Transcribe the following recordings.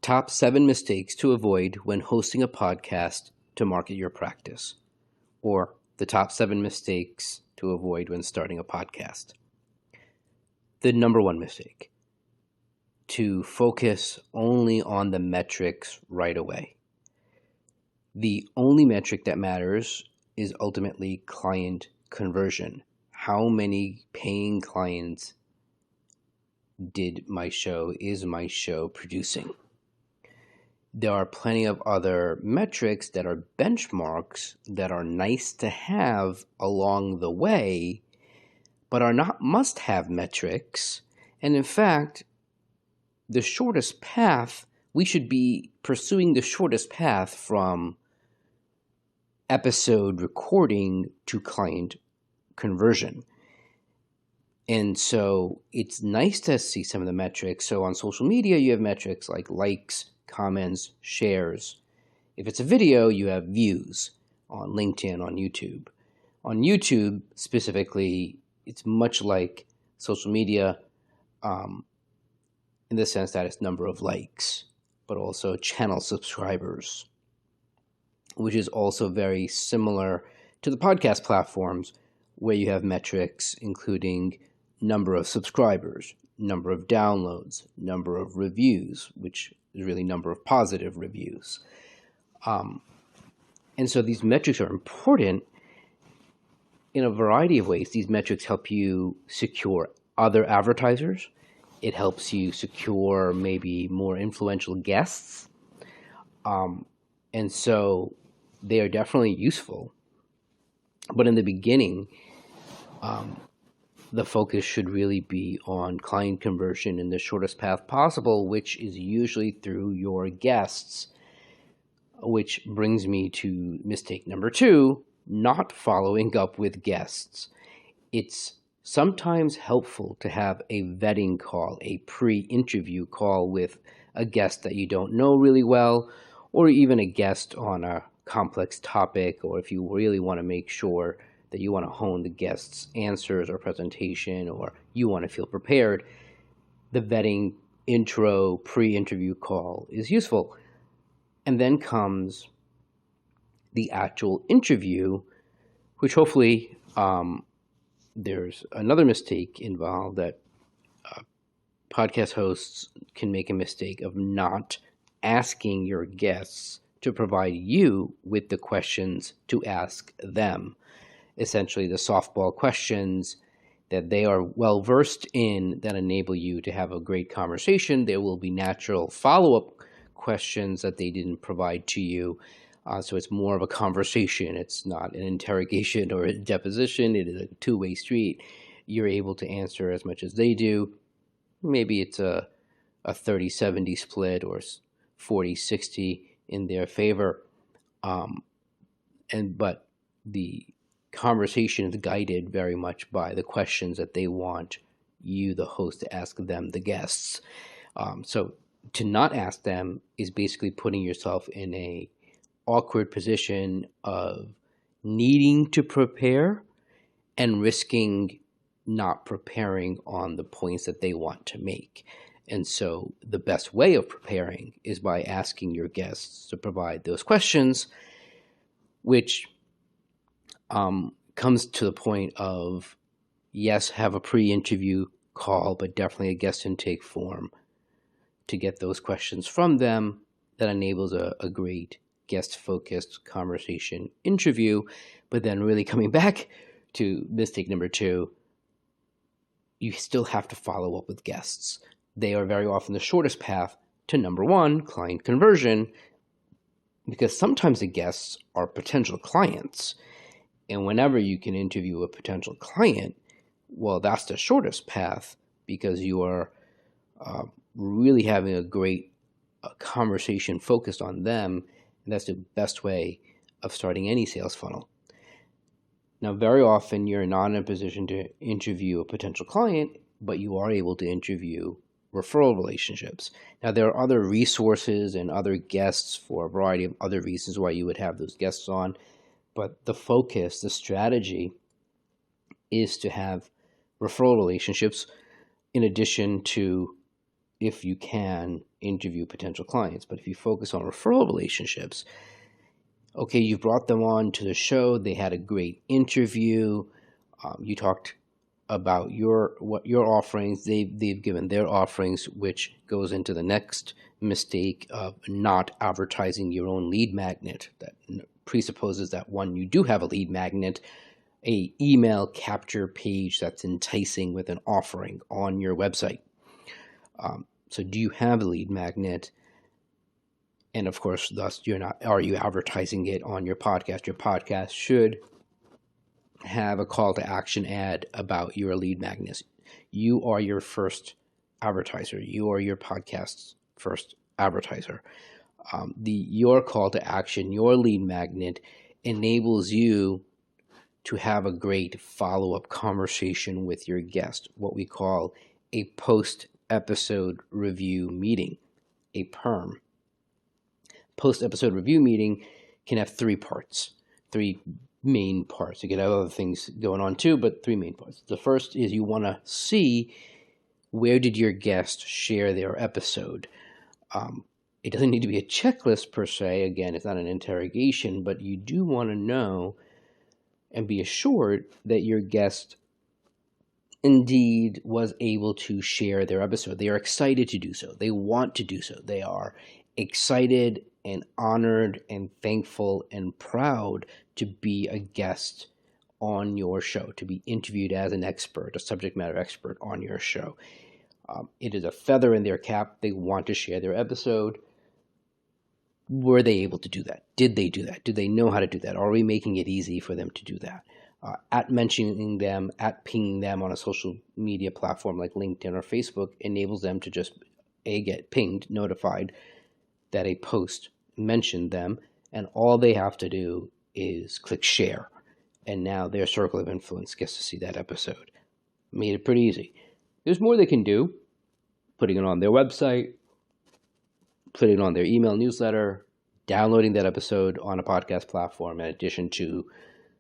Top 7 mistakes to avoid when hosting a podcast to market your practice, or the top 7 mistakes to avoid when starting a podcast. The number one mistake, to focus only on the metrics right away. The only metric that matters is ultimately client conversion. How many paying clients is my show producing? There are plenty of other metrics that are benchmarks that are nice to have along the way, but are not must-have metrics. And in fact, the shortest path, we should be pursuing the shortest path from episode recording to client conversion. And so it's nice to see some of the metrics. So on social media, you have metrics like likes, comments, shares. If it's a video, you have views on LinkedIn, on YouTube. On YouTube specifically, it's much like social media in the sense that it's number of likes, but also channel subscribers, which is also very similar to the podcast platforms where you have metrics including number of subscribers, number of downloads, number of reviews, which is really number of positive reviews. And so these metrics are important in a variety of ways. These metrics help you secure other advertisers. It helps you secure maybe more influential guests. And so they are definitely useful. But in the beginning, the focus should really be on client conversion in the shortest path possible, which is usually through your guests, which brings me to mistake number 2, not following up with guests. It's sometimes helpful to have a vetting call, a pre-interview call with a guest that you don't know really well, or even a guest on a complex topic, or if you really want to make sure that you want to hone the guest's answers or presentation, or you want to feel prepared, the vetting intro pre-interview call is useful. And then comes the actual interview, which hopefully there's another mistake involved that podcast hosts can make a mistake of not asking your guests to provide you with the questions to ask them. Essentially, the softball questions that they are well versed in that enable you to have a great conversation. There will be natural follow-up questions that they didn't provide to you. So it's more of a conversation. It's not an interrogation or a deposition. It is a two-way street. You're able to answer as much as they do. Maybe it's a 30-70 split or 40-60 in their favor. But the conversation is guided very much by the questions that they want you, the host, to ask them, the guests. So to not ask them is basically putting yourself in a awkward position of needing to prepare and risking not preparing on the points that they want to make. And so the best way of preparing is by asking your guests to provide those questions, which comes to the point of, yes, have a pre-interview call, but definitely a guest intake form to get those questions from them that enables a great guest-focused conversation interview. But then really coming back to mistake number 2, you still have to follow up with guests. They are very often the shortest path to number 1, client conversion, because sometimes the guests are potential clients. And whenever you can interview a potential client, well, that's the shortest path because you are really having a great conversation focused on them. And that's the best way of starting any sales funnel. Now, very often you're not in a position to interview a potential client, but you are able to interview referral relationships. Now, there are other resources and other guests for a variety of other reasons why you would have those guests on. But the focus, the strategy is to have referral relationships in addition to, if you can, interview potential clients. But if you focus on referral relationships, okay, you brought them on to the show, they had a great interview, you talked about your offerings, they've given their offerings, which goes into the next mistake of not advertising your own lead magnet. That presupposes that, one, you do have a lead magnet, a email capture page that's enticing with an offering on your website. So do you have a lead magnet? And of course, thus, are you advertising it on your podcast? Your podcast should have a call to action ad about your lead magnets. You are your first advertiser. You are your podcast's first advertiser. Your call to action, your lead magnet, enables you to have a great follow-up conversation with your guest, what we call a post-episode review meeting, a PERM. Post-episode review meeting can have three main parts. You can have other things going on too, but three main parts. The first is you want to see, where did your guest share their episode? It doesn't need to be a checklist per se. Again, it's not an interrogation, but you do want to know and be assured that your guest indeed was able to share their episode. They are excited to do so. They want to do so. They are excited and honored and thankful and proud to be a guest on your show, to be interviewed as an expert, a subject matter expert on your show. It is a feather in their cap. They want to share their episode. Were they able to do that? Did they do that? Do they know how to do that? Are we making it easy for them to do that? At mentioning them, at pinging them on a social media platform like LinkedIn or Facebook enables them to just get pinged, notified that a post mentioned them, and all they have to do is click share. And now their circle of influence gets to see that episode. Made it pretty easy. There's more they can do, putting it on their website, putting it on their email newsletter, downloading that episode on a podcast platform, in addition to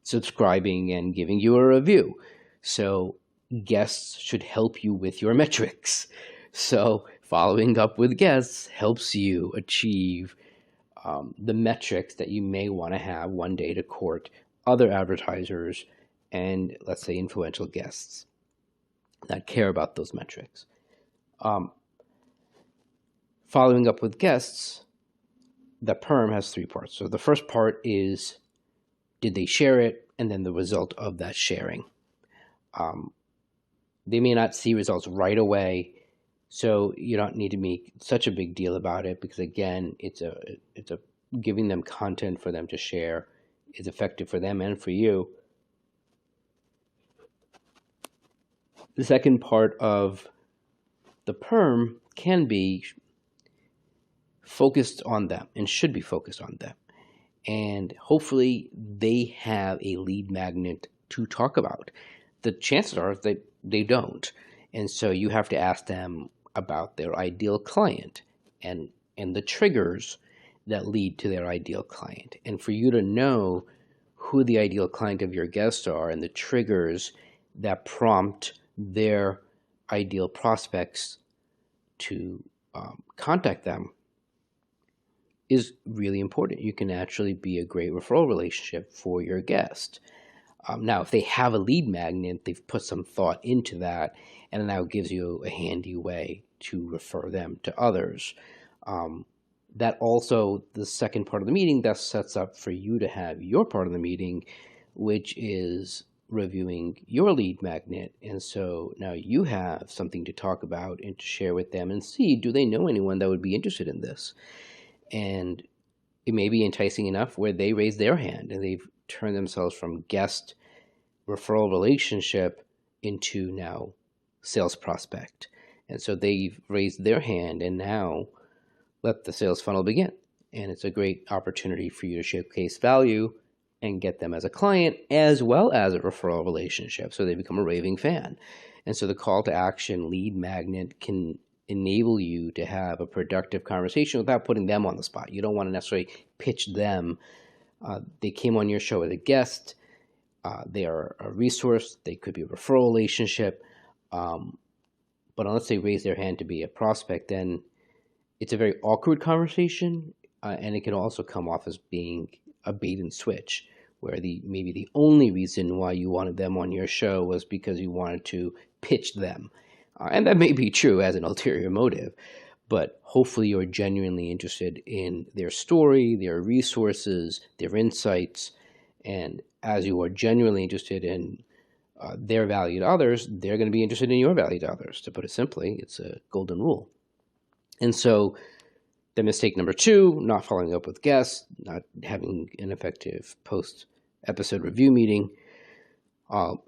subscribing and giving you a review. So guests should help you with your metrics. So following up with guests helps you achieve the metrics that you may want to have one day to court other advertisers and, let's say, influential guests that care about those metrics. Following up with guests, the PERM has three parts. So the first part is, did they share it? And then the result of that sharing. They may not see results right away, so you don't need to make such a big deal about it, because again, it's a giving them content for them to share is effective for them and for you. The second part of the PERM can be focused on them and should be focused on them. And hopefully they have a lead magnet to talk about. The chances are that they don't. And so you have to ask them about their ideal client and the triggers that lead to their ideal client. And for you to know who the ideal client of your guests are and the triggers that prompt their ideal prospects to contact them is really important. You can actually be a great referral relationship for your guest. Now, if they have a lead magnet, they've put some thought into that, and it now gives you a handy way to refer them to others. That also, the second part of the meeting, that sets up for you to have your part of the meeting, which is reviewing your lead magnet. And so now you have something to talk about and to share with them and see, do they know anyone that would be interested in this? And it may be enticing enough where they raise their hand and they've turned themselves from guest referral relationship into now sales prospect. And so they've raised their hand, and now let the sales funnel begin. And it's a great opportunity for you to showcase value and get them as a client as well as a referral relationship, so they become a raving fan. And so the call to action lead magnet can enable you to have a productive conversation without putting them on the spot. You don't want to necessarily pitch them. They came on your show as a guest. They are a resource. They could be a referral relationship. But unless they raise their hand to be a prospect, then it's a very awkward conversation, and it can also come off as being a bait and switch, where maybe the only reason why you wanted them on your show was because you wanted to pitch them. And that may be true as an ulterior motive, but hopefully you're genuinely interested in their story, their resources, their insights, and as you are genuinely interested in their value to others, they're going to be interested in your value to others. To put it simply, it's a golden rule. And so the mistake number 2, not following up with guests, not having an effective post-episode review meeting,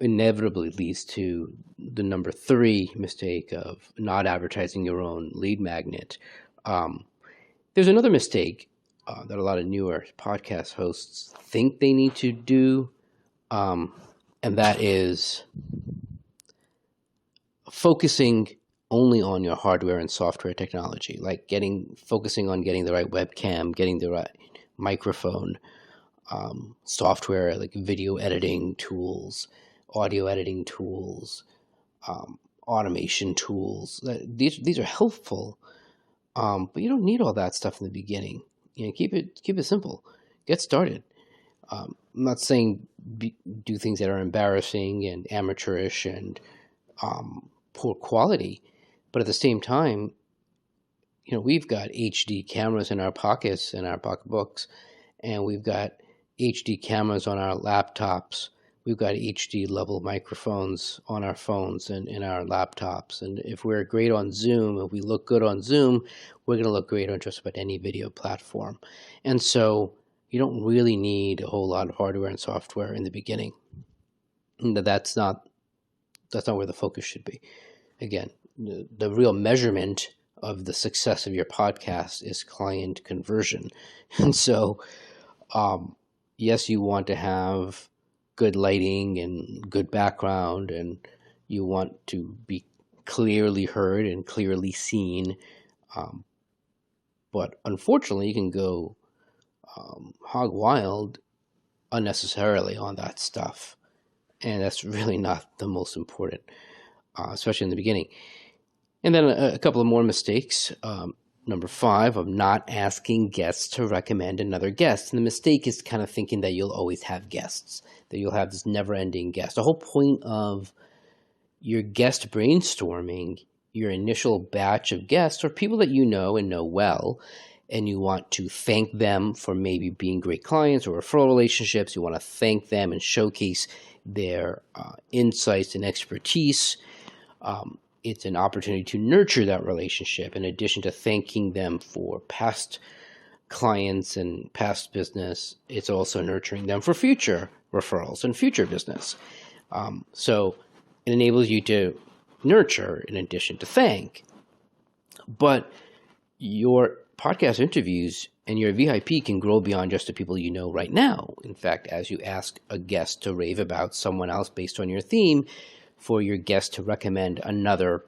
inevitably leads to the number 3 mistake of not advertising your own lead magnet. There's another mistake that a lot of newer podcast hosts think they need to do, and that is focusing only on your hardware and software technology, like focusing on getting the right webcam, getting the right microphone, software like video editing tools, audio editing tools, automation tools. These are helpful, but you don't need all that stuff in the beginning. Keep it simple. Get started. I'm not saying do things that are embarrassing and amateurish and poor quality, but at the same time, we've got HD cameras in our pockets, in our pocketbooks, and we've got HD cameras on our laptops. We've got HD level microphones on our phones and in our laptops. And if we're great on Zoom, if we look good on Zoom, we're going to look great on just about any video platform. And so you don't really need a whole lot of hardware and software in the beginning. That's not where the focus should be. Again, the real measurement of the success of your podcast is client conversion. And so, yes, you want to have good lighting and good background, and you want to be clearly heard and clearly seen. But unfortunately, you can go hog wild unnecessarily on that stuff. And that's really not the most important, especially in the beginning. And then a couple of more mistakes. Number 5, of not asking guests to recommend another guest. And the mistake is kind of thinking that you'll always have guests, that you'll have this never-ending guest. The whole point of your guest brainstorming, your initial batch of guests, are people that you know and know well, and you want to thank them for maybe being great clients or referral relationships. You want to thank them and showcase their insights and expertise. It's an opportunity to nurture that relationship in addition to thanking them for past clients and past business. It's also nurturing them for future referrals and future business. So it enables you to nurture in addition to thank. But your podcast interviews and your VIP can grow beyond just the people you know right now. In fact, as you ask a guest to rave about someone else based on your theme, for your guest to recommend another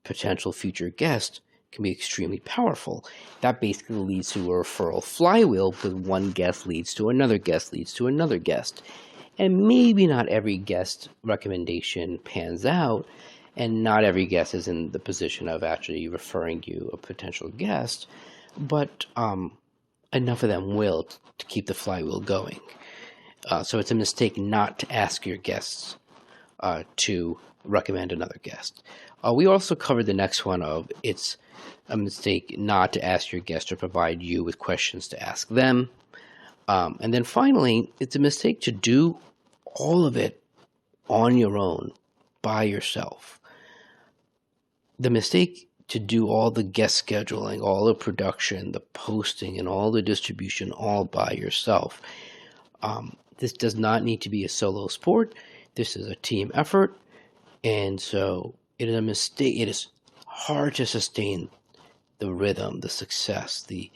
potential future guest can be extremely powerful. That basically leads to a referral flywheel, because one guest leads to another guest, leads to another guest. And maybe not every guest recommendation pans out, and not every guest is in the position of actually referring you a potential guest, but enough of them will to keep the flywheel going. So it's a mistake not to ask your guests to recommend another guest. We also covered the next one of it's a mistake not to ask your guest to provide you with questions to ask them. And then finally, it's a mistake to do all of it on your own, by yourself. The mistake to do all the guest scheduling, all the production, the posting, and all the distribution all by yourself. This does not need to be a solo sport. This is a team effort. And so it is a mistake. It is hard to sustain the rhythm, the success, the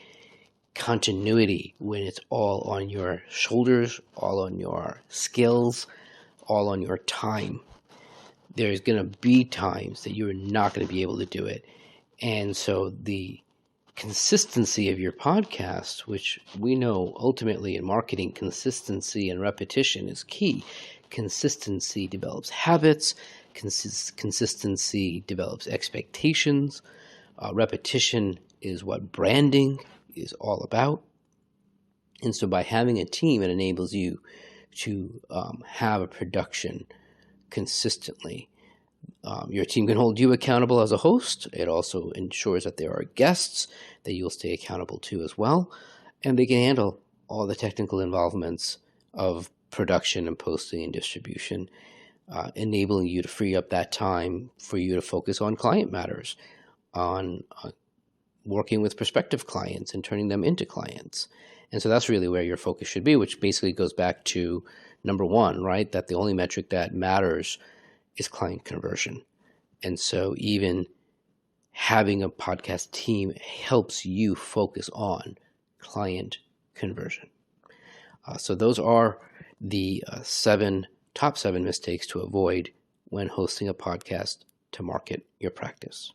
continuity when it's all on your shoulders, all on your skills, all on your time. There's going to be times that you're not going to be able to do it. And so the consistency of your podcast, which we know ultimately in marketing, consistency and repetition is key. Consistency develops habits. Consistency develops expectations. Repetition is what branding is all about. And so by having a team, it enables you to have a production consistently. Your team can hold you accountable as a host. It also ensures that there are guests that you'll stay accountable to as well. And they can handle all the technical involvements of production and posting and distribution, enabling you to free up that time for you to focus on client matters, on working with prospective clients and turning them into clients. And so that's really where your focus should be, which basically goes back to number one, right? That the only metric that matters is client conversion. And so even having a podcast team helps you focus on client conversion. So those are the top seven mistakes to avoid when hosting a podcast to market your practice.